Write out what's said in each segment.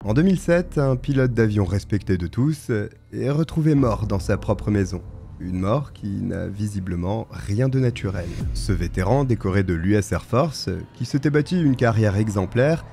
En 2007, un pilote d'avion respecté de tous est retrouvé mort dans sa propre maison. Une mort qui n'a visiblement rien de naturel. Ce vétéran, décoré de l'US Air Force, qui s'était bâti une carrière exemplaire,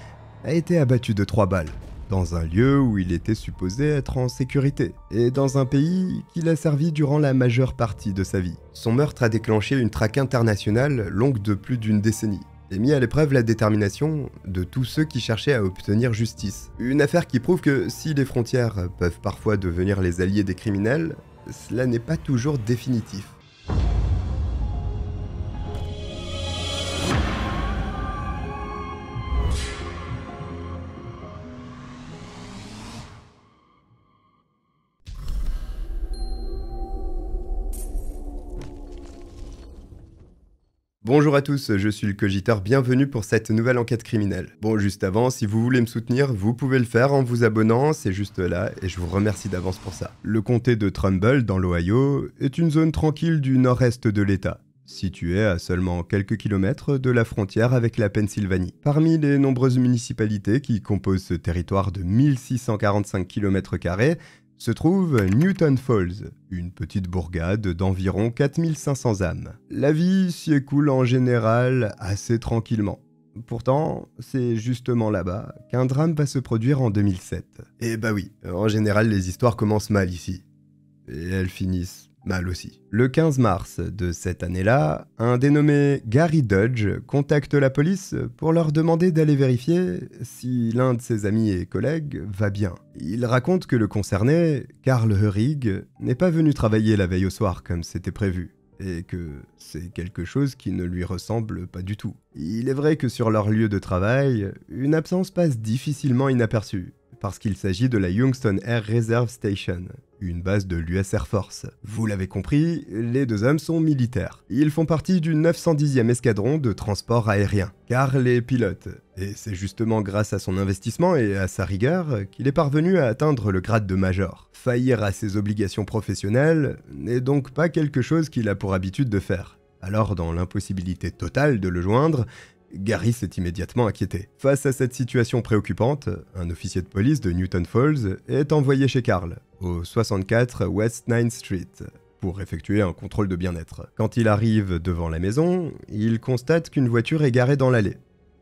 a été abattu de 3 balles, dans un lieu où il était supposé être en sécurité, et dans un pays qu'il a servi durant la majeure partie de sa vie. Son meurtre a déclenché une traque internationale longue de plus d'une décennie, et mis à l'épreuve la détermination de tous ceux qui cherchaient à obtenir justice. Une affaire qui prouve que si les frontières peuvent parfois devenir les alliés des criminels, cela n'est pas toujours définitif. Bonjour à tous, je suis le Cogiteur, bienvenue pour cette nouvelle enquête criminelle. Bon, juste avant, si vous voulez me soutenir, vous pouvez le faire en vous abonnant, c'est juste là, et je vous remercie d'avance pour ça. Le comté de Trumbull, dans l'Ohio, est une zone tranquille du nord-est de l'État, située à seulement quelques kilomètres de la frontière avec la Pennsylvanie. Parmi les nombreuses municipalités qui composent ce territoire de 1645 km², se trouve Newton Falls, une petite bourgade d'environ 4500 âmes. La vie s'y écoule en général assez tranquillement. Pourtant, c'est justement là-bas qu'un drame va se produire en 2007. Et bah oui, en général les histoires commencent mal ici. Et elles finissent mal aussi. Le 15 mars de cette année-là, un dénommé Gary Dodge contacte la police pour leur demander d'aller vérifier si l'un de ses amis et collègues va bien. Il raconte que le concerné, Carl Heurig, n'est pas venu travailler la veille au soir comme c'était prévu, et que c'est quelque chose qui ne lui ressemble pas du tout. Il est vrai que sur leur lieu de travail, une absence passe difficilement inaperçue, parce qu'il s'agit de la Youngstown Air Reserve Station, une base de l'US Air Force. Vous l'avez compris, les deux hommes sont militaires. Ils font partie du 910e escadron de transport aérien, Carl est pilote. Et c'est justement grâce à son investissement et à sa rigueur qu'il est parvenu à atteindre le grade de major. Faillir à ses obligations professionnelles n'est donc pas quelque chose qu'il a pour habitude de faire. Alors, dans l'impossibilité totale de le joindre, Gary s'est immédiatement inquiété. Face à cette situation préoccupante, un officier de police de Newton Falls est envoyé chez Carl, au 64 West 9th Street, pour effectuer un contrôle de bien-être. Quand il arrive devant la maison, il constate qu'une voiture est garée dans l'allée.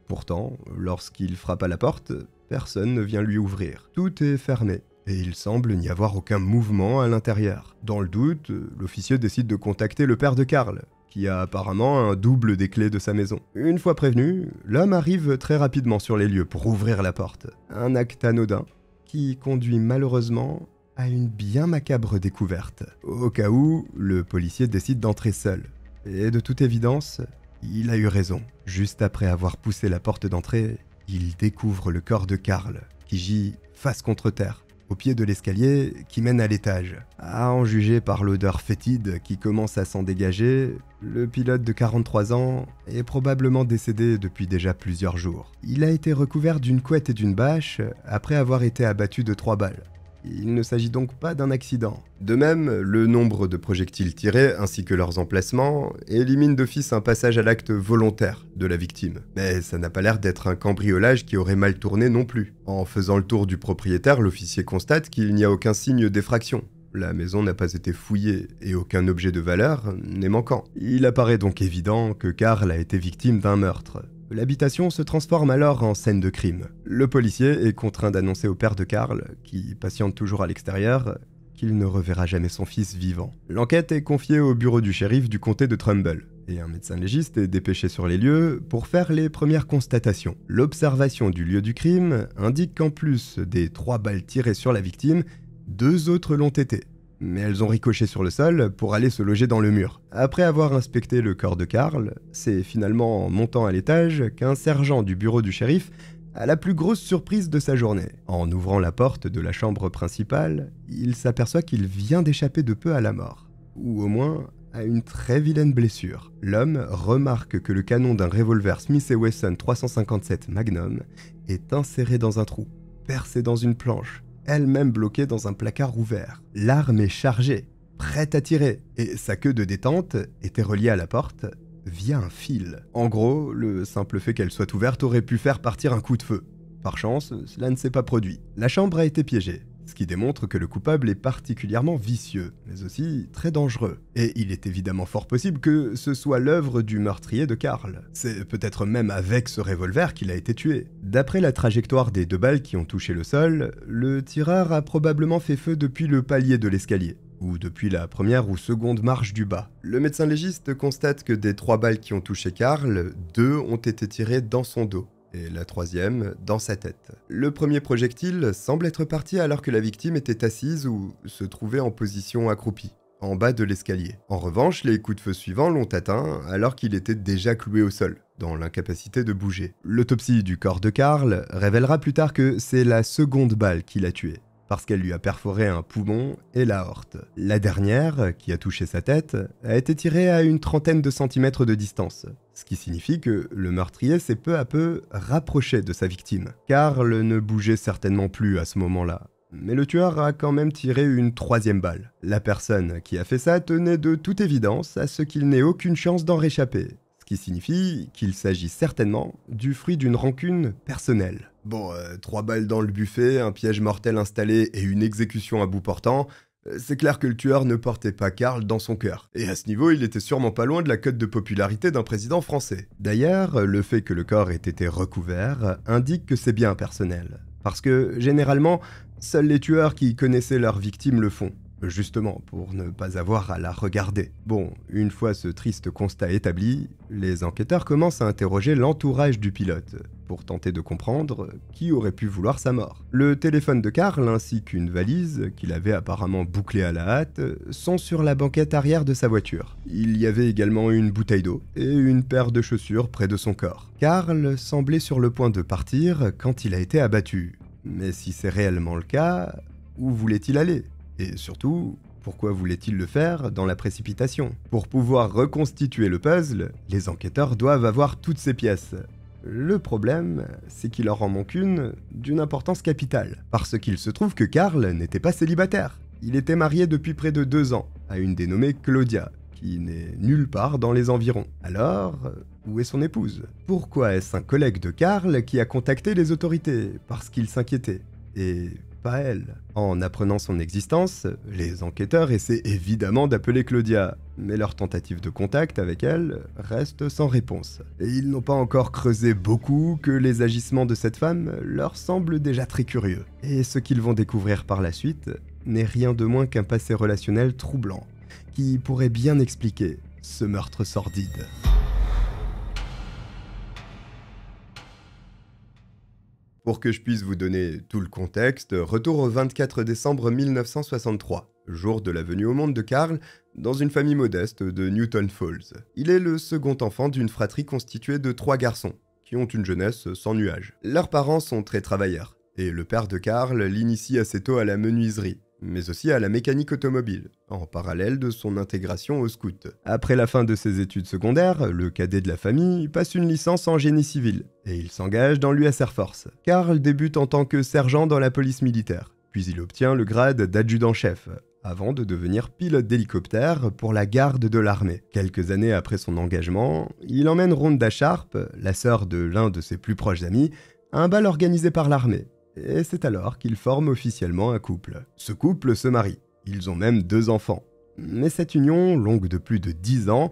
Pourtant, lorsqu'il frappe à la porte, personne ne vient lui ouvrir. Tout est fermé, et il semble n'y avoir aucun mouvement à l'intérieur. Dans le doute, l'officier décide de contacter le père de Carl, qui a apparemment un double des clés de sa maison. Une fois prévenu, l'homme arrive très rapidement sur les lieux pour ouvrir la porte. Un acte anodin qui conduit malheureusement à une bien macabre découverte. Au cas où, le policier décide d'entrer seul. Et de toute évidence, il a eu raison. Juste après avoir poussé la porte d'entrée, il découvre le corps de Carl, qui gît face contre terre, au pied de l'escalier qui mène à l'étage. À en juger par l'odeur fétide qui commence à s'en dégager, le pilote de 43 ans est probablement décédé depuis déjà plusieurs jours. Il a été recouvert d'une couette et d'une bâche après avoir été abattu de 3 balles. Il ne s'agit donc pas d'un accident. De même, le nombre de projectiles tirés ainsi que leurs emplacements éliminent d'office un passage à l'acte volontaire de la victime. Mais ça n'a pas l'air d'être un cambriolage qui aurait mal tourné non plus. En faisant le tour du propriétaire, l'officier constate qu'il n'y a aucun signe d'effraction. La maison n'a pas été fouillée et aucun objet de valeur n'est manquant. Il apparaît donc évident que Carl a été victime d'un meurtre. L'habitation se transforme alors en scène de crime. Le policier est contraint d'annoncer au père de Carl, qui patiente toujours à l'extérieur, qu'il ne reverra jamais son fils vivant. L'enquête est confiée au bureau du shérif du comté de Trumbull, et un médecin légiste est dépêché sur les lieux pour faire les premières constatations. L'observation du lieu du crime indique qu'en plus des 3 balles tirées sur la victime, 2 autres l'ont été. Mais elles ont ricoché sur le sol pour aller se loger dans le mur. Après avoir inspecté le corps de Carl, c'est finalement en montant à l'étage qu'un sergent du bureau du shérif a la plus grosse surprise de sa journée. En ouvrant la porte de la chambre principale, il s'aperçoit qu'il vient d'échapper de peu à la mort. Ou au moins à une très vilaine blessure. L'homme remarque que le canon d'un revolver Smith & Wesson 357 Magnum est inséré dans un trou, percé dans une planche, elle-même bloquée dans un placard ouvert. L'arme est chargée, prête à tirer, et sa queue de détente était reliée à la porte via un fil. En gros, le simple fait qu'elle soit ouverte aurait pu faire partir un coup de feu. Par chance, cela ne s'est pas produit. La chambre a été piégée, ce qui démontre que le coupable est particulièrement vicieux, mais aussi très dangereux. Et il est évidemment fort possible que ce soit l'œuvre du meurtrier de Karl. C'est peut-être même avec ce revolver qu'il a été tué. D'après la trajectoire des 2 balles qui ont touché le sol, le tireur a probablement fait feu depuis le palier de l'escalier, ou depuis la première ou seconde marche du bas. Le médecin légiste constate que des 3 balles qui ont touché Karl, 2 ont été tirées dans son dos, et la 3e dans sa tête. Le premier projectile semble être parti alors que la victime était assise ou se trouvait en position accroupie, en bas de l'escalier. En revanche, les coups de feu suivants l'ont atteint alors qu'il était déjà cloué au sol, dans l'incapacité de bouger. L'autopsie du corps de Karl révélera plus tard que c'est la seconde balle qui l'a tué, parce qu'elle lui a perforé un poumon et l'aorte. La dernière, qui a touché sa tête, a été tirée à une trentaine de centimètres de distance, ce qui signifie que le meurtrier s'est peu à peu rapproché de sa victime. Karl ne bougeait certainement plus à ce moment-là, mais le tueur a quand même tiré une 3e balle. La personne qui a fait ça tenait de toute évidence à ce qu'il n'ait aucune chance d'en réchapper, ce qui signifie qu'il s'agit certainement du fruit d'une rancune personnelle. Bon, 3 balles dans le buffet, un piège mortel installé et une exécution à bout portant, c'est clair que le tueur ne portait pas Karl dans son cœur. Et à ce niveau, il était sûrement pas loin de la cote de popularité d'un président français. D'ailleurs, le fait que le corps ait été recouvert indique que c'est bien personnel. Parce que, généralement, seuls les tueurs qui connaissaient leurs victimes le font. Justement, pour ne pas avoir à la regarder. Bon, une fois ce triste constat établi, les enquêteurs commencent à interroger l'entourage du pilote, pour tenter de comprendre qui aurait pu vouloir sa mort. Le téléphone de Karl ainsi qu'une valise, qu'il avait apparemment bouclée à la hâte, sont sur la banquette arrière de sa voiture. Il y avait également une bouteille d'eau et une paire de chaussures près de son corps. Karl semblait sur le point de partir quand il a été abattu. Mais si c'est réellement le cas, où voulait-il aller ? Et surtout, pourquoi voulait-il le faire dans la précipitation ? Pour pouvoir reconstituer le puzzle, les enquêteurs doivent avoir toutes ces pièces. Le problème, c'est qu'il leur en manque une d'une importance capitale, parce qu'il se trouve que Karl n'était pas célibataire. Il était marié depuis près de 2 ans, à une dénommée Claudia, qui n'est nulle part dans les environs. Alors, où est son épouse ? Pourquoi est-ce un collègue de Karl qui a contacté les autorités, parce qu'il s'inquiétait ? Et pas elle. En apprenant son existence, les enquêteurs essaient évidemment d'appeler Claudia, mais leur tentative de contact avec elle reste sans réponse. Et ils n'ont pas encore creusé beaucoup que les agissements de cette femme leur semblent déjà très curieux. Et ce qu'ils vont découvrir par la suite n'est rien de moins qu'un passé relationnel troublant, qui pourrait bien expliquer ce meurtre sordide. Pour que je puisse vous donner tout le contexte, retour au 24 décembre 1963, jour de la venue au monde de Karl, dans une famille modeste de Newton Falls. Il est le second enfant d'une fratrie constituée de 3 garçons, qui ont une jeunesse sans nuages. Leurs parents sont très travailleurs, et le père de Karl l'initie assez tôt à la menuiserie, mais aussi à la mécanique automobile, en parallèle de son intégration au scout. Après la fin de ses études secondaires, le cadet de la famille passe une licence en génie civil, et il s'engage dans l'US Air Force. Karl débute en tant que sergent dans la police militaire, puis il obtient le grade d'adjudant-chef, avant de devenir pilote d'hélicoptère pour la garde de l'armée. Quelques années après son engagement, il emmène Rhonda Sharp, la sœur de l'un de ses plus proches amis, à un bal organisé par l'armée. Et c'est alors qu'ils forment officiellement un couple. Ce couple se marie. Ils ont même 2 enfants. Mais cette union, longue de plus de 10 ans,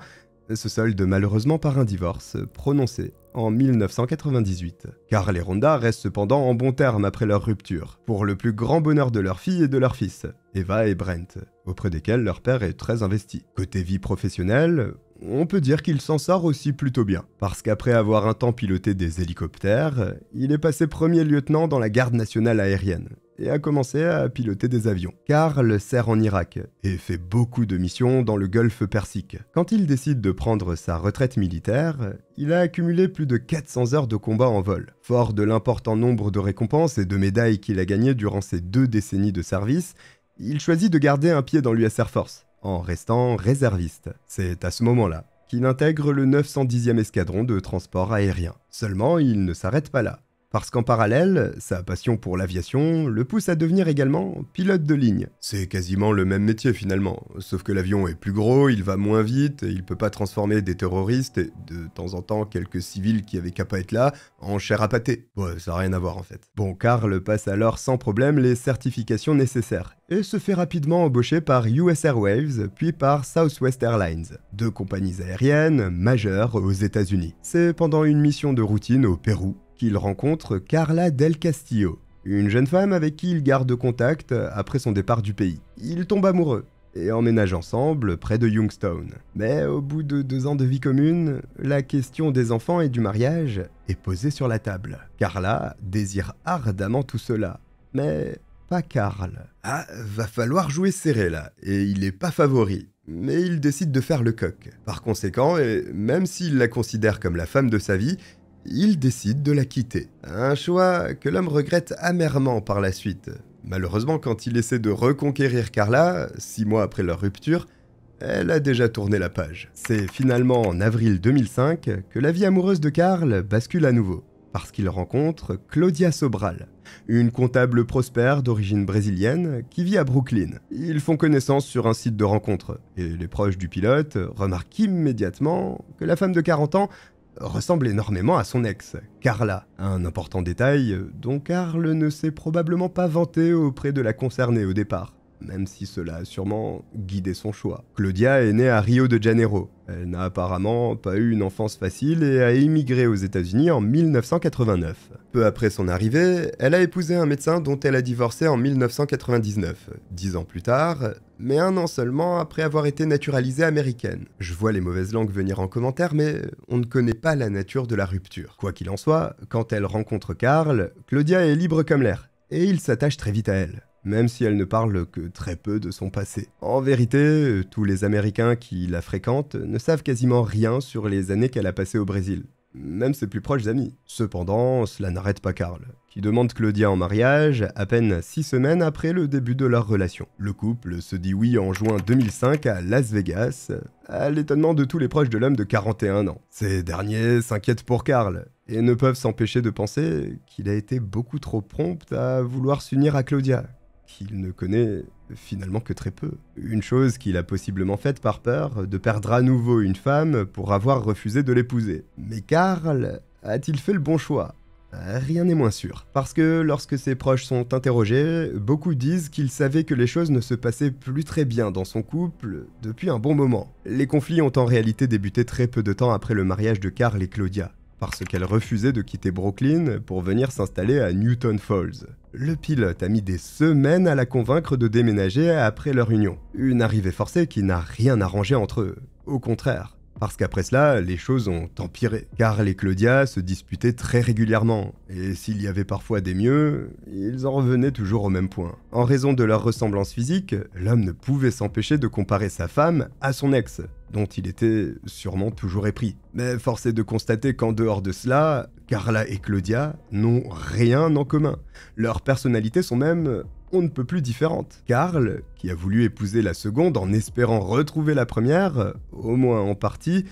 se solde malheureusement par un divorce prononcé en 1998. Karl et Rhonda restent cependant en bons termes après leur rupture, pour le plus grand bonheur de leur fille et de leur fils, Eva et Brent, auprès desquels leur père est très investi. Côté vie professionnelle, on peut dire qu'il s'en sort aussi plutôt bien, parce qu'après avoir un temps piloté des hélicoptères, il est passé premier lieutenant dans la garde nationale aérienne, et a commencé à piloter des avions. Karl sert en Irak, et fait beaucoup de missions dans le golfe Persique. Quand il décide de prendre sa retraite militaire, il a accumulé plus de 400 heures de combat en vol. Fort de l'important nombre de récompenses et de médailles qu'il a gagnées durant ses 2 décennies de service, il choisit de garder un pied dans l'US Air Force, en restant réserviste. C'est à ce moment-là qu'il intègre le 910e escadron de transport aérien. Seulement, il ne s'arrête pas là. parce qu'en parallèle, sa passion pour l'aviation le pousse à devenir également pilote de ligne. C'est quasiment le même métier finalement, sauf que l'avion est plus gros, il va moins vite, il peut pas transformer des terroristes et de temps en temps quelques civils qui avaient qu'à pas être là en chair à pâté. Ouais, ça n'a rien à voir en fait. Bon, Carl passe alors sans problème les certifications nécessaires et se fait rapidement embaucher par US Airways puis par Southwest Airlines, deux compagnies aériennes majeures aux États-Unis. C'est pendant une mission de routine au Pérou qu'il rencontre Carla Del Castillo, une jeune femme avec qui il garde contact après son départ du pays. Ils tombent amoureux et emménagent ensemble près de Youngstown. Mais au bout de 2 ans de vie commune, la question des enfants et du mariage est posée sur la table. Carla désire ardemment tout cela, mais pas Carl. Ah, va falloir jouer serré là, et il est pas favori. Mais il décide de faire le coq. Par conséquent, et même s'il la considère comme la femme de sa vie, il décide de la quitter. Un choix que l'homme regrette amèrement par la suite. Malheureusement, quand il essaie de reconquérir Carla, 6 mois après leur rupture, elle a déjà tourné la page. C'est finalement en avril 2005 que la vie amoureuse de Carl bascule à nouveau, parce qu'il rencontre Claudia Sobral, une comptable prospère d'origine brésilienne qui vit à Brooklyn. Ils font connaissance sur un site de rencontre, et les proches du pilote remarquent immédiatement que la femme de 40 ans ressemble énormément à son ex, Carla. Un important détail dont Carl ne s'est probablement pas vanté auprès de la concernée au départ, même si cela a sûrement guidé son choix. Claudia est née à Rio de Janeiro. Elle n'a apparemment pas eu une enfance facile et a émigré aux États-Unis en 1989. Peu après son arrivée, elle a épousé un médecin dont elle a divorcé en 1999, 10 ans plus tard, mais 1 an seulement après avoir été naturalisée américaine. Je vois les mauvaises langues venir en commentaire, mais on ne connaît pas la nature de la rupture. Quoi qu'il en soit, quand elle rencontre Carl, Claudia est libre comme l'air, et il s'attache très vite à elle, même si elle ne parle que très peu de son passé. En vérité, tous les Américains qui la fréquentent ne savent quasiment rien sur les années qu'elle a passées au Brésil, même ses plus proches amis. Cependant, cela n'arrête pas Carl, qui demande Claudia en mariage à peine 6 semaines après le début de leur relation. Le couple se dit oui en juin 2005 à Las Vegas, à l'étonnement de tous les proches de l'homme de 41 ans. Ces derniers s'inquiètent pour Carl, et ne peuvent s'empêcher de penser qu'il a été beaucoup trop prompt à vouloir s'unir à Claudia, qu'il ne connaît finalement que très peu. Une chose qu'il a possiblement faite par peur de perdre à nouveau une femme pour avoir refusé de l'épouser. Mais Carl a-t-il fait le bon choix ? Rien n'est moins sûr. Parce que lorsque ses proches sont interrogés, beaucoup disent qu'ils savaient que les choses ne se passaient plus très bien dans son couple depuis un bon moment. Les conflits ont en réalité débuté très peu de temps après le mariage de Carl et Claudia, parce qu'elle refusait de quitter Brooklyn pour venir s'installer à Newton Falls. Le pilote a mis des semaines à la convaincre de déménager après leur union. Une arrivée forcée qui n'a rien arrangé entre eux. Au contraire, parce qu'après cela, les choses ont empiré. Carl et Claudia se disputaient très régulièrement, et s'il y avait parfois des mieux, ils en revenaient toujours au même point. En raison de leur ressemblance physique, l'homme ne pouvait s'empêcher de comparer sa femme à son ex, dont il était sûrement toujours épris. Mais force est de constater qu'en dehors de cela, Carla et Claudia n'ont rien en commun. Leurs personnalités sont même on ne peut plus différentes. Carl, qui a voulu épouser la seconde en espérant retrouver la première, au moins en partie,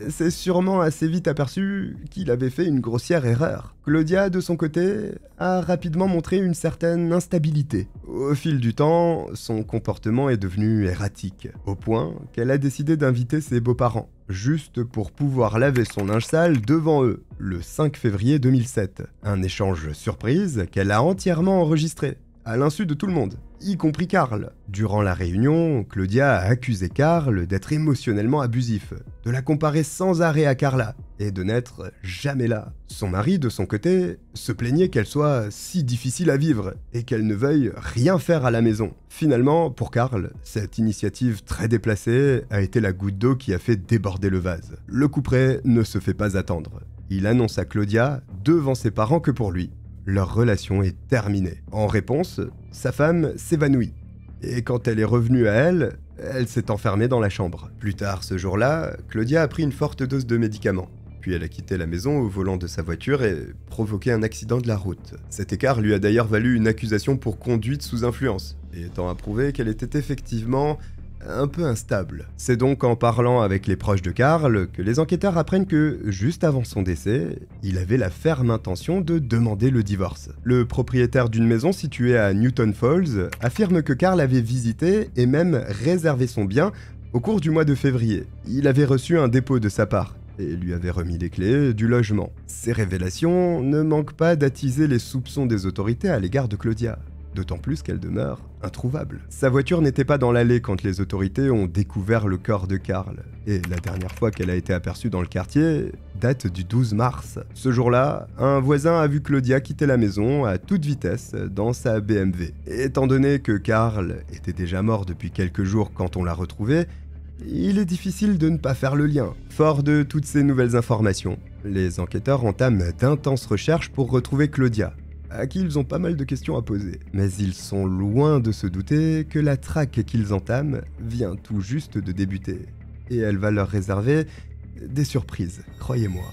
s'est sûrement assez vite aperçu qu'il avait fait une grossière erreur. Claudia, de son côté, a rapidement montré une certaine instabilité. Au fil du temps, son comportement est devenu erratique, au point qu'elle a décidé d'inviter ses beaux-parents, juste pour pouvoir laver son linge sale devant eux, le 5 février 2007. Un échange surprise qu'elle a entièrement enregistré, à l'insu de tout le monde, y compris Carl. Durant la réunion, Claudia a accusé Carl d'être émotionnellement abusif, de la comparer sans arrêt à Carla, et de n'être jamais là. Son mari, de son côté, se plaignait qu'elle soit si difficile à vivre, et qu'elle ne veuille rien faire à la maison. Finalement, pour Carl, cette initiative très déplacée a été la goutte d'eau qui a fait déborder le vase. Le couperet ne se fait pas attendre. Il annonce à Claudia, devant ses parents, que pour lui, leur relation est terminée. En réponse, sa femme s'évanouit. Et quand elle est revenue à elle, elle s'est enfermée dans la chambre. Plus tard ce jour-là, Claudia a pris une forte dose de médicaments. Puis elle a quitté la maison au volant de sa voiture et provoqué un accident de la route. Cet écart lui a d'ailleurs valu une accusation pour conduite sous influence, étant approuvé qu'elle était effectivement un peu instable. C'est donc en parlant avec les proches de Karl que les enquêteurs apprennent que, juste avant son décès, il avait la ferme intention de demander le divorce. Le propriétaire d'une maison située à Newton Falls affirme que Karl avait visité et même réservé son bien au cours du mois de février. Il avait reçu un dépôt de sa part et lui avait remis les clés du logement. Ces révélations ne manquent pas d'attiser les soupçons des autorités à l'égard de Claudia, d'autant plus qu'elle demeure introuvable. Sa voiture n'était pas dans l'allée quand les autorités ont découvert le corps de Karl, et la dernière fois qu'elle a été aperçue dans le quartier date du 12 mars. Ce jour-là, un voisin a vu Claudia quitter la maison à toute vitesse dans sa BMW. Et étant donné que Karl était déjà mort depuis quelques jours quand on l'a retrouvé, il est difficile de ne pas faire le lien. Fort de toutes ces nouvelles informations, les enquêteurs entament d'intenses recherches pour retrouver Claudia, à qui ils ont pas mal de questions à poser. Mais ils sont loin de se douter que la traque qu'ils entament vient tout juste de débuter. Et elle va leur réserver des surprises, croyez-moi.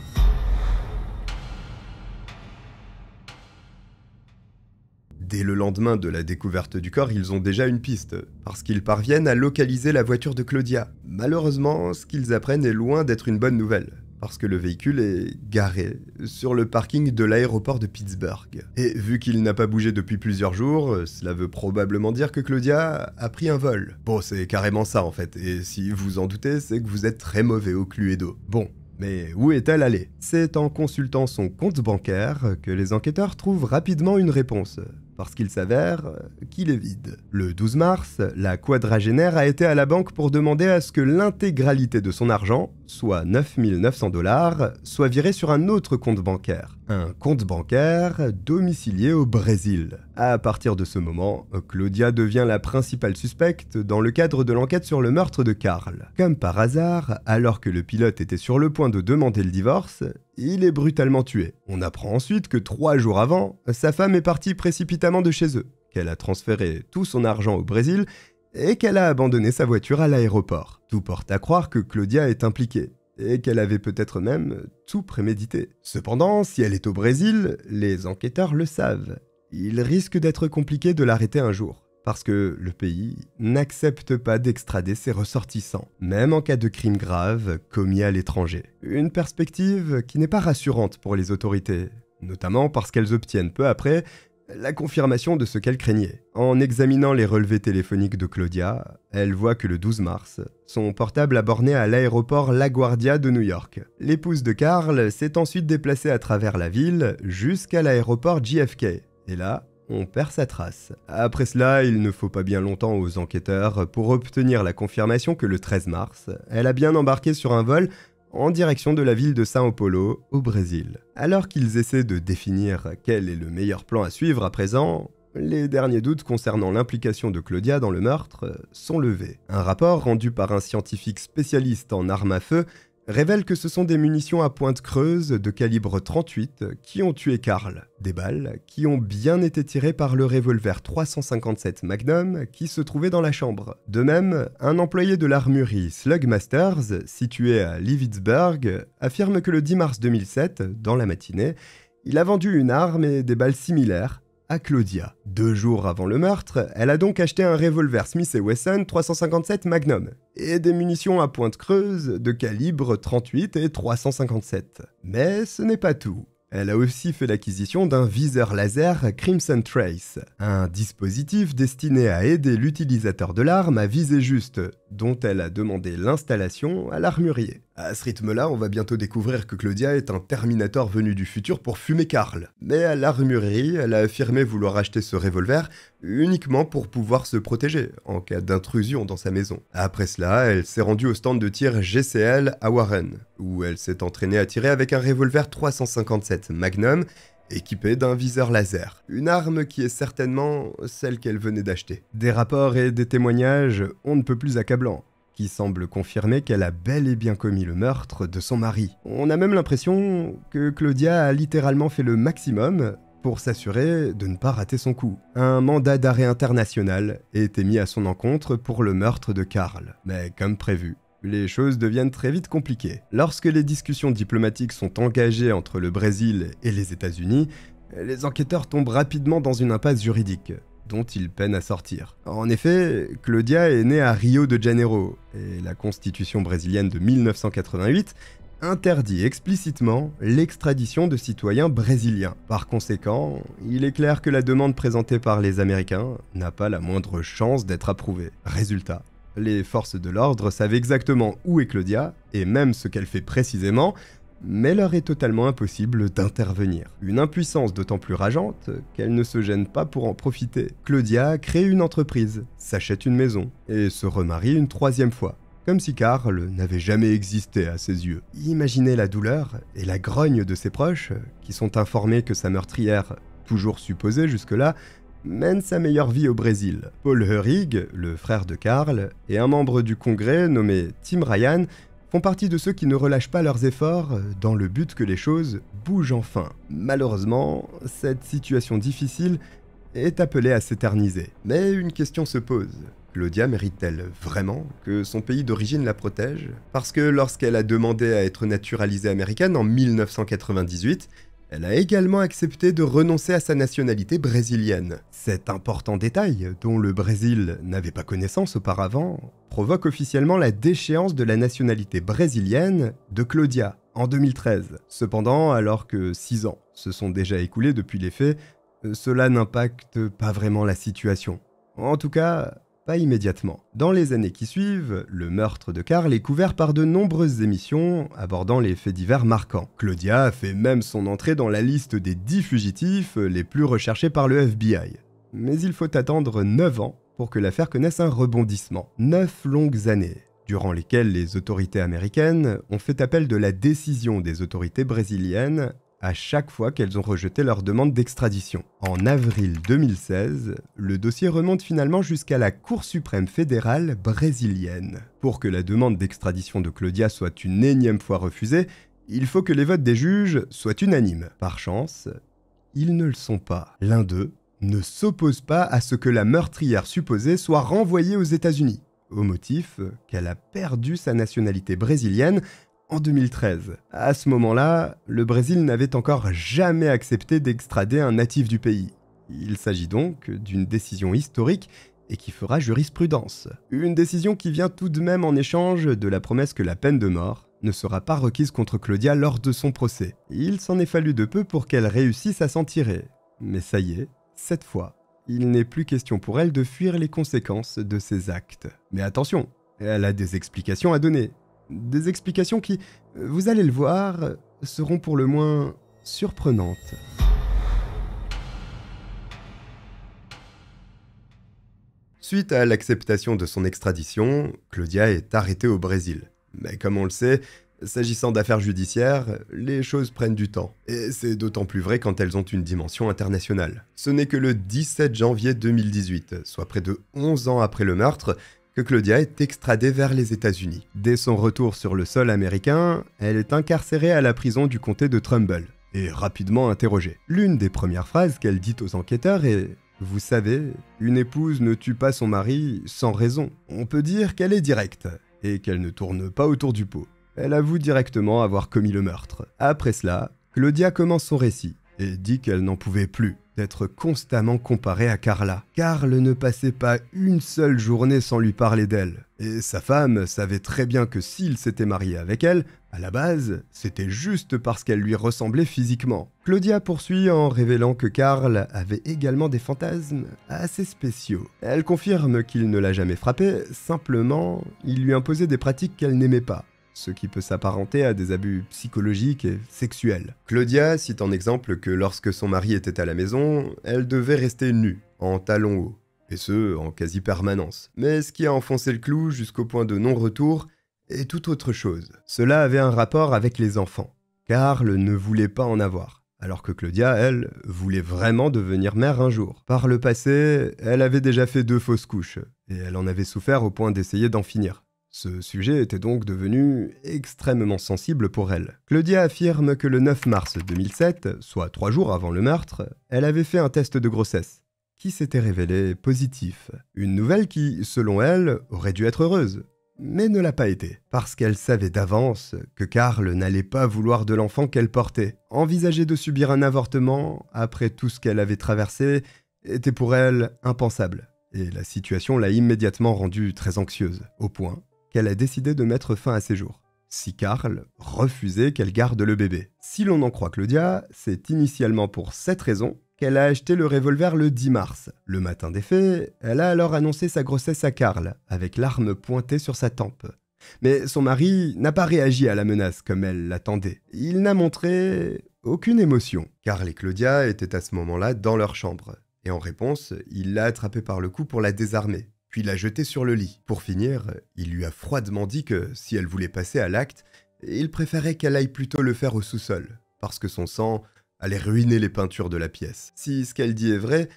Dès le lendemain de la découverte du corps, ils ont déjà une piste, parce qu'ils parviennent à localiser la voiture de Claudia. Malheureusement, ce qu'ils apprennent est loin d'être une bonne nouvelle, parce que le véhicule est garé sur le parking de l'aéroport de Pittsburgh. Et vu qu'il n'a pas bougé depuis plusieurs jours, cela veut probablement dire que Claudia a pris un vol. Bon, c'est carrément ça en fait, et si vous en doutez, c'est que vous êtes très mauvais au Cluedo. Bon. Mais où est-elle allée? C'est en consultant son compte bancaire que les enquêteurs trouvent rapidement une réponse, parce qu'il s'avère qu'il est vide. Le 12 mars, la quadragénaire a été à la banque pour demander à ce que l'intégralité de son argent, soit 9 900 $, soit virée sur un autre compte bancaire. Un compte bancaire domicilié au Brésil. À partir de ce moment, Claudia devient la principale suspecte dans le cadre de l'enquête sur le meurtre de Karl. Comme par hasard, alors que le pilote était sur le point de demander le divorce, il est brutalement tué. On apprend ensuite que 3 jours avant, sa femme est partie précipitamment de chez eux, qu'elle a transféré tout son argent au Brésil et qu'elle a abandonné sa voiture à l'aéroport. Tout porte à croire que Claudia est impliquée, et qu'elle avait peut-être même tout prémédité. Cependant, si elle est au Brésil, les enquêteurs le savent. Il risque d'être compliqué de l'arrêter un jour, parce que le pays n'accepte pas d'extrader ses ressortissants, même en cas de crime grave commis à l'étranger. Une perspective qui n'est pas rassurante pour les autorités, notamment parce qu'elles obtiennent peu après la confirmation de ce qu'elle craignait. En examinant les relevés téléphoniques de Claudia, elle voit que le 12 mars, son portable a borné à l'aéroport LaGuardia de New York. L'épouse de Karl s'est ensuite déplacée à travers la ville jusqu'à l'aéroport JFK. Et là, on perd sa trace. Après cela, il ne faut pas bien longtemps aux enquêteurs pour obtenir la confirmation que le 13 mars, elle a bien embarqué sur un vol en direction de la ville de São Paulo, au Brésil. Alors qu'ils essaient de définir quel est le meilleur plan à suivre à présent, les derniers doutes concernant l'implication de Claudia dans le meurtre sont levés. Un rapport rendu par un scientifique spécialiste en armes à feu révèle que ce sont des munitions à pointe creuse de calibre 38 qui ont tué Karl. Des balles qui ont bien été tirées par le revolver 357 Magnum qui se trouvait dans la chambre. De même, un employé de l'armurerie Slugmasters, situé à Leavittsburg, affirme que le 10 mars 2007, dans la matinée, il a vendu une arme et des balles similaires à Claudia. 2 jours avant le meurtre, elle a donc acheté un revolver Smith & Wesson 357 Magnum et des munitions à pointe creuse de calibre 38 et 357. Mais ce n'est pas tout. Elle a aussi fait l'acquisition d'un viseur laser Crimson Trace, un dispositif destiné à aider l'utilisateur de l'arme à viser juste, dont elle a demandé l'installation à l'armurier. À ce rythme-là, on va bientôt découvrir que Claudia est un Terminator venu du futur pour fumer Karl. Mais à l'armurerie, elle a affirmé vouloir acheter ce revolver uniquement pour pouvoir se protéger en cas d'intrusion dans sa maison. Après cela, elle s'est rendue au stand de tir GCL à Warren, où elle s'est entraînée à tirer avec un revolver 357 Magnum équipé d'un viseur laser. Une arme qui est certainement celle qu'elle venait d'acheter. Des rapports et des témoignages on ne peut plus accablants, qui semblent confirmer qu'elle a bel et bien commis le meurtre de son mari. On a même l'impression que Claudia a littéralement fait le maximum pour s'assurer de ne pas rater son coup. Un mandat d'arrêt international a été mis à son encontre pour le meurtre de Karl. Mais comme prévu, les choses deviennent très vite compliquées. Lorsque les discussions diplomatiques sont engagées entre le Brésil et les États-Unis, les enquêteurs tombent rapidement dans une impasse juridique, dont il peine à sortir. En effet, Claudia est née à Rio de Janeiro, et la constitution brésilienne de 1988 interdit explicitement l'extradition de citoyens brésiliens. Par conséquent, il est clair que la demande présentée par les Américains n'a pas la moindre chance d'être approuvée. Résultat, les forces de l'ordre savent exactement où est Claudia, et même ce qu'elle fait précisément, mais leur est totalement impossible d'intervenir. Une impuissance d'autant plus rageante qu'elle ne se gêne pas pour en profiter. Claudia crée une entreprise, s'achète une maison, et se remarie une 3e fois. Comme si Karl n'avait jamais existé à ses yeux. Imaginez la douleur et la grogne de ses proches, qui sont informés que sa meurtrière, toujours supposée jusque-là, mène sa meilleure vie au Brésil. Paul Heurig, le frère de Karl, et un membre du Congrès nommé Tim Ryan font partie de ceux qui ne relâchent pas leurs efforts dans le but que les choses bougent enfin. Malheureusement, cette situation difficile est appelée à s'éterniser. Mais une question se pose. Claudia mérite-t-elle vraiment que son pays d'origine la protège? Parce que lorsqu'elle a demandé à être naturalisée américaine en 1998, elle a également accepté de renoncer à sa nationalité brésilienne. Cet important détail, dont le Brésil n'avait pas connaissance auparavant, provoque officiellement la déchéance de la nationalité brésilienne de Claudia en 2013. Cependant, alors que 6 ans se sont déjà écoulés depuis les faits, cela n'impacte pas vraiment la situation. En tout cas, pas immédiatement. Dans les années qui suivent, le meurtre de Karl est couvert par de nombreuses émissions abordant les faits divers marquants. Claudia fait même son entrée dans la liste des 10 fugitifs les plus recherchés par le FBI. Mais il faut attendre 9 ans pour que l'affaire connaisse un rebondissement. 9 longues années, durant lesquelles les autorités américaines ont fait appel de la décision des autorités brésiliennes à chaque fois qu'elles ont rejeté leur demande d'extradition. En avril 2016, le dossier remonte finalement jusqu'à la Cour suprême fédérale brésilienne. Pour que la demande d'extradition de Claudia soit une énième fois refusée, il faut que les votes des juges soient unanimes. Par chance, ils ne le sont pas. L'un d'eux ne s'oppose pas à ce que la meurtrière supposée soit renvoyée aux États-Unis, au motif qu'elle a perdu sa nationalité brésilienne en 2013. À ce moment-là, le Brésil n'avait encore jamais accepté d'extrader un natif du pays. Il s'agit donc d'une décision historique et qui fera jurisprudence. Une décision qui vient tout de même en échange de la promesse que la peine de mort ne sera pas requise contre Claudia lors de son procès. Il s'en est fallu de peu pour qu'elle réussisse à s'en tirer. Mais ça y est, cette fois, il n'est plus question pour elle de fuir les conséquences de ses actes. Mais attention, elle a des explications à donner. Des explications qui, vous allez le voir, seront pour le moins surprenantes. Suite à l'acceptation de son extradition, Claudia est arrêtée au Brésil. Mais comme on le sait, s'agissant d'affaires judiciaires, les choses prennent du temps. Et c'est d'autant plus vrai quand elles ont une dimension internationale. Ce n'est que le 17 janvier 2018, soit près de 11 ans après le meurtre, que Claudia est extradée vers les États-Unis. Dès son retour sur le sol américain, elle est incarcérée à la prison du comté de Trumbull et rapidement interrogée. L'une des premières phrases qu'elle dit aux enquêteurs est « Vous savez, une épouse ne tue pas son mari sans raison. On peut dire qu'elle est directe et qu'elle ne tourne pas autour du pot. Elle avoue directement avoir commis le meurtre. » Après cela, Claudia commence son récit et dit qu'elle n'en pouvait plus d'être constamment comparée à Carla. Karl ne passait pas une seule journée sans lui parler d'elle. Et sa femme savait très bien que s'il s'était marié avec elle, à la base, c'était juste parce qu'elle lui ressemblait physiquement. Claudia poursuit en révélant que Karl avait également des fantasmes assez spéciaux. Elle confirme qu'il ne l'a jamais frappée, simplement, il lui imposait des pratiques qu'elle n'aimait pas, ce qui peut s'apparenter à des abus psychologiques et sexuels. Claudia cite en exemple que lorsque son mari était à la maison, elle devait rester nue, en talons hauts, et ce, en quasi-permanence. Mais ce qui a enfoncé le clou jusqu'au point de non-retour est tout autre chose. Cela avait un rapport avec les enfants. Karl ne voulait pas en avoir, alors que Claudia, elle, voulait vraiment devenir mère un jour. Par le passé, elle avait déjà fait 2 fausses couches, et elle en avait souffert au point d'essayer d'en finir. Ce sujet était donc devenu extrêmement sensible pour elle. Claudia affirme que le 9 mars 2007, soit 3 jours avant le meurtre, elle avait fait un test de grossesse, qui s'était révélé positif. Une nouvelle qui, selon elle, aurait dû être heureuse, mais ne l'a pas été, parce qu'elle savait d'avance que Karl n'allait pas vouloir de l'enfant qu'elle portait. Envisager de subir un avortement, après tout ce qu'elle avait traversé, était pour elle impensable, et la situation l'a immédiatement rendue très anxieuse, au point qu'elle a décidé de mettre fin à ses jours. Si Karl refusait qu'elle garde le bébé. Si l'on en croit Claudia, c'est initialement pour cette raison qu'elle a acheté le revolver le 10 mars. Le matin des faits, elle a alors annoncé sa grossesse à Karl, avec l'arme pointée sur sa tempe. Mais son mari n'a pas réagi à la menace comme elle l'attendait. Il n'a montré aucune émotion. Karl et Claudia étaient à ce moment-là dans leur chambre. Et en réponse, il l'a attrapée par le cou pour la désarmer, puis l'a jetée sur le lit. Pour finir, il lui a froidement dit que si elle voulait passer à l'acte, il préférait qu'elle aille plutôt le faire au sous-sol, parce que son sang allait ruiner les peintures de la pièce. Si ce qu'elle dit est vrai,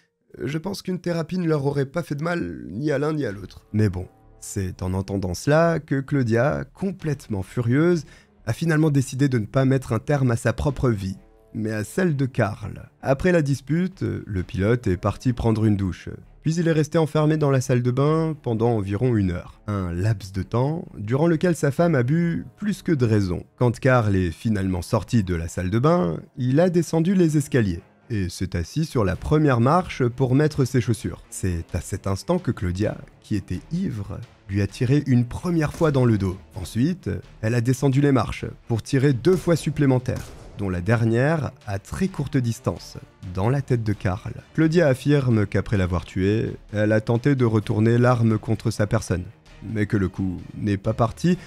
je pense qu'une thérapie ne leur aurait pas fait de mal ni à l'un ni à l'autre. Mais bon, c'est en entendant cela que Claudia, complètement furieuse, a finalement décidé de ne pas mettre un terme à sa propre vie, mais à celle de Karl. Après la dispute, le pilote est parti prendre une douche. Puis il est resté enfermé dans la salle de bain pendant environ 1 heure. Un laps de temps durant lequel sa femme a bu plus que de raison. Quand Karl est finalement sorti de la salle de bain, il a descendu les escaliers et s'est assis sur la première marche pour mettre ses chaussures. C'est à cet instant que Claudia, qui était ivre, lui a tiré une première fois dans le dos. Ensuite, elle a descendu les marches pour tirer 2 fois supplémentaires, dont la dernière à très courte distance, dans la tête de Karl. Claudia affirme qu'après l'avoir tué, elle a tenté de retourner l'arme contre sa personne, mais que le coup n'est pas parti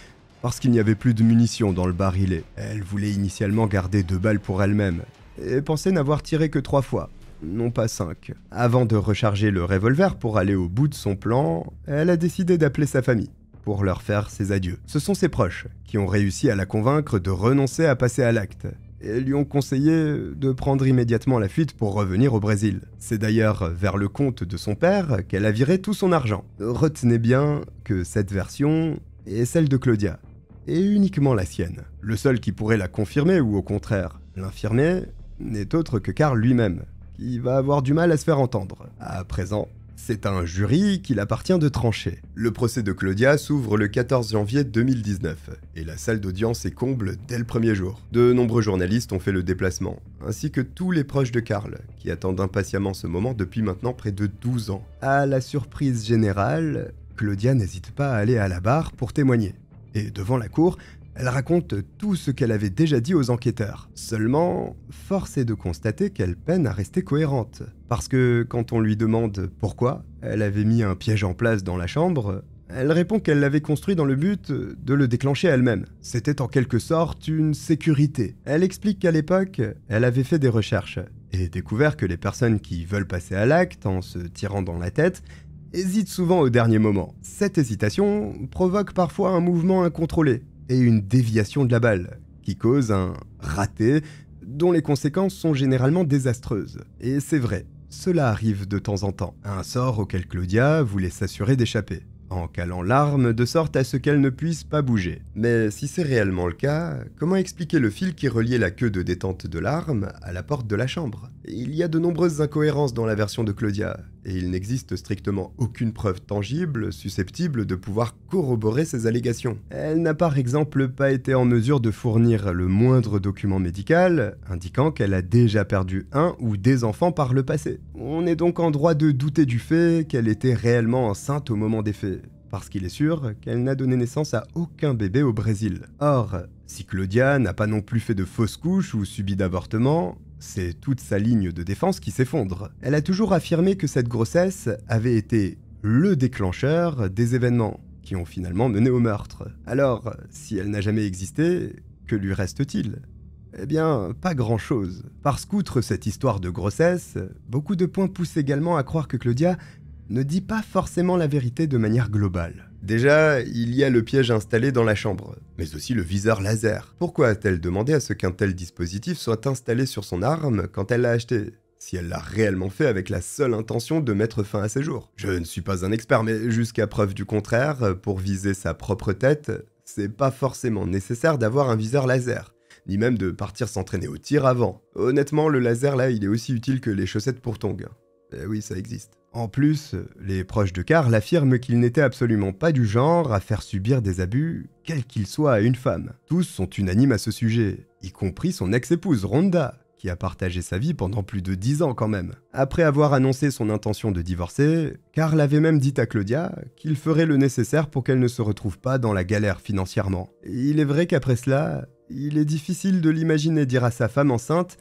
parce qu'il n'y avait plus de munitions dans le barillet. Elle voulait initialement garder 2 balles pour elle-même, et pensait n'avoir tiré que 3 fois, non pas 5. Avant de recharger le revolver pour aller au bout de son plan, elle a décidé d'appeler sa famille pour leur faire ses adieux. Ce sont ses proches qui ont réussi à la convaincre de renoncer à passer à l'acte, et lui ont conseillé de prendre immédiatement la fuite pour revenir au Brésil. C'est d'ailleurs vers le compte de son père qu'elle a viré tout son argent. Retenez bien que cette version est celle de Claudia, et uniquement la sienne. Le seul qui pourrait la confirmer ou au contraire l'infirmer n'est autre que Karl lui-même, qui va avoir du mal à se faire entendre. À présent, c'est à un jury qu'il appartient de trancher. Le procès de Claudia s'ouvre le 14 janvier 2019, et la salle d'audience est comble dès le premier jour. De nombreux journalistes ont fait le déplacement, ainsi que tous les proches de Karl, qui attendent impatiemment ce moment depuis maintenant près de 12 ans. À la surprise générale, Claudia n'hésite pas à aller à la barre pour témoigner. Et devant la cour, elle raconte tout ce qu'elle avait déjà dit aux enquêteurs. Seulement, force est de constater qu'elle peine à rester cohérente. Parce que quand on lui demande pourquoi elle avait mis un piège en place dans la chambre, elle répond qu'elle l'avait construit dans le but de le déclencher elle-même. C'était en quelque sorte une sécurité. Elle explique qu'à l'époque, elle avait fait des recherches et découvert que les personnes qui veulent passer à l'acte en se tirant dans la tête hésitent souvent au dernier moment. Cette hésitation provoque parfois un mouvement incontrôlé et une déviation de la balle, qui cause un raté dont les conséquences sont généralement désastreuses. Et c'est vrai, cela arrive de temps en temps. Un sort auquel Claudia voulait s'assurer d'échapper, en calant l'arme de sorte à ce qu'elle ne puisse pas bouger. Mais si c'est réellement le cas, comment expliquer le fil qui reliait la queue de détente de l'arme à la porte de la chambre? Il y a de nombreuses incohérences dans la version de Claudia, et il n'existe strictement aucune preuve tangible susceptible de pouvoir corroborer ces allégations. Elle n'a par exemple pas été en mesure de fournir le moindre document médical indiquant qu'elle a déjà perdu un ou des enfants par le passé. On est donc en droit de douter du fait qu'elle était réellement enceinte au moment des faits, parce qu'il est sûr qu'elle n'a donné naissance à aucun bébé au Brésil. Or, si Claudia n'a pas non plus fait de fausses couches ou subi d'avortement, c'est toute sa ligne de défense qui s'effondre. Elle a toujours affirmé que cette grossesse avait été le déclencheur des événements qui ont finalement mené au meurtre. Alors, si elle n'a jamais existé, que lui reste-t-il ? Eh bien, pas grand-chose. Parce qu'outre cette histoire de grossesse, beaucoup de points poussent également à croire que Claudia ne dit pas forcément la vérité de manière globale. Déjà, il y a le piège installé dans la chambre, mais aussi le viseur laser. Pourquoi a-t-elle demandé à ce qu'un tel dispositif soit installé sur son arme quand elle l'a acheté, si elle l'a réellement fait avec la seule intention de mettre fin à ses jours? Je ne suis pas un expert, mais jusqu'à preuve du contraire, pour viser sa propre tête, c'est pas forcément nécessaire d'avoir un viseur laser, ni même de partir s'entraîner au tir avant. Honnêtement, le laser là, il est aussi utile que les chaussettes pour tongs. Eh oui, ça existe. En plus, les proches de Karl affirment qu'il n'était absolument pas du genre à faire subir des abus, quels qu'ils soient, à une femme. Tous sont unanimes à ce sujet, y compris son ex-épouse Rhonda, qui a partagé sa vie pendant plus de 10 ans quand même. Après avoir annoncé son intention de divorcer, Karl avait même dit à Claudia qu'il ferait le nécessaire pour qu'elle ne se retrouve pas dans la galère financièrement. Et il est vrai qu'après cela, il est difficile de l'imaginer dire à sa femme enceinte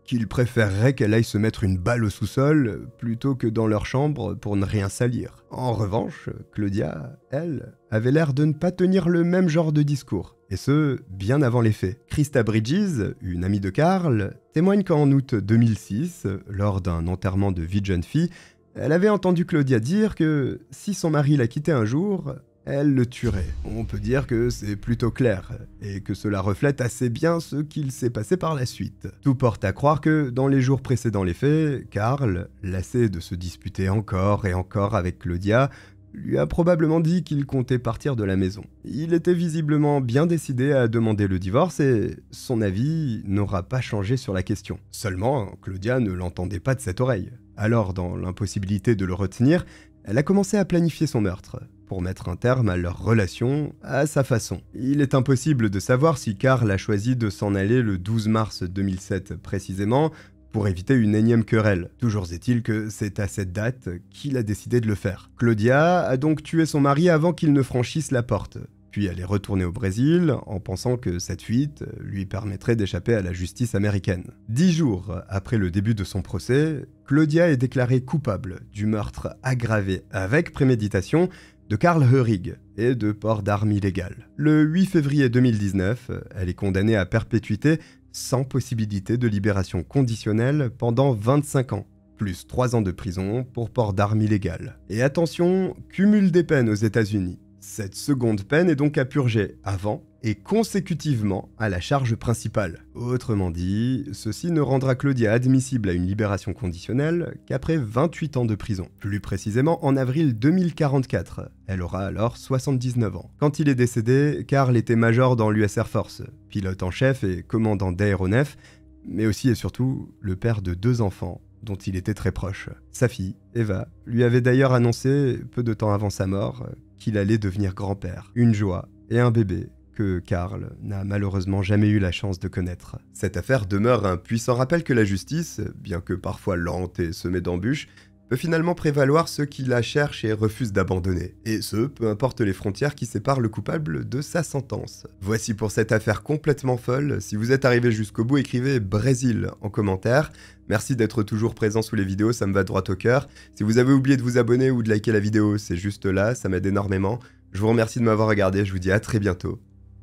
qu'il préférerait qu'elle aille se mettre une balle au sous-sol plutôt que dans leur chambre pour ne rien salir. En revanche, Claudia, elle, avait l'air de ne pas tenir le même genre de discours, et ce, bien avant les faits. Krista Bridges, une amie de Karl, témoigne qu'en août 2006, lors d'un enterrement de vie de jeune fille, elle avait entendu Claudia dire que si son mari la quittait un jour, elle le tuerait. On peut dire que c'est plutôt clair, et que cela reflète assez bien ce qu'il s'est passé par la suite. Tout porte à croire que, dans les jours précédant les faits, Karl, lassé de se disputer encore et encore avec Claudia, lui a probablement dit qu'il comptait partir de la maison. Il était visiblement bien décidé à demander le divorce et son avis n'aura pas changé sur la question. Seulement, Claudia ne l'entendait pas de cette oreille. Alors, dans l'impossibilité de le retenir, elle a commencé à planifier son meurtre, pour mettre un terme à leur relation à sa façon. Il est impossible de savoir si Karl a choisi de s'en aller le 12 mars 2007 précisément, pour éviter une énième querelle. Toujours est-il que c'est à cette date qu'il a décidé de le faire. Claudia a donc tué son mari avant qu'il ne franchisse la porte. Puis elle est retournée au Brésil en pensant que cette fuite lui permettrait d'échapper à la justice américaine. 10 jours après le début de son procès, Claudia est déclarée coupable du meurtre aggravé avec préméditation de Karl Hörig et de port d'armes illégales. Le 8 février 2019, elle est condamnée à perpétuité sans possibilité de libération conditionnelle pendant 25 ans, plus 3 ans de prison pour port d'armes illégales. Et attention, cumul des peines aux États-Unis. Cette seconde peine est donc à purger avant et consécutivement à la charge principale. Autrement dit, ceci ne rendra Claudia admissible à une libération conditionnelle qu'après 28 ans de prison. Plus précisément en avril 2044. Elle aura alors 79 ans. Quand il est décédé, Karl était major dans l'US Air Force, pilote en chef et commandant d'aéronefs, mais aussi et surtout le père de 2 enfants dont il était très proche. Sa fille, Eva, lui avait d'ailleurs annoncé, peu de temps avant sa mort, qu'il allait devenir grand-père. Une joie et un bébé que Karl n'a malheureusement jamais eu la chance de connaître. Cette affaire demeure un puissant rappel que la justice, bien que parfois lente et semée d'embûches, peut finalement prévaloir ceux qui la cherchent et refusent d'abandonner. Et ce, peu importe les frontières qui séparent le coupable de sa sentence. Voici pour cette affaire complètement folle. Si vous êtes arrivé jusqu'au bout, écrivez Brésil en commentaire. Merci d'être toujours présent sous les vidéos, ça me va droit au cœur. Si vous avez oublié de vous abonner ou de liker la vidéo, c'est juste là, ça m'aide énormément. Je vous remercie de m'avoir regardé, je vous dis à très bientôt.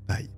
Bye.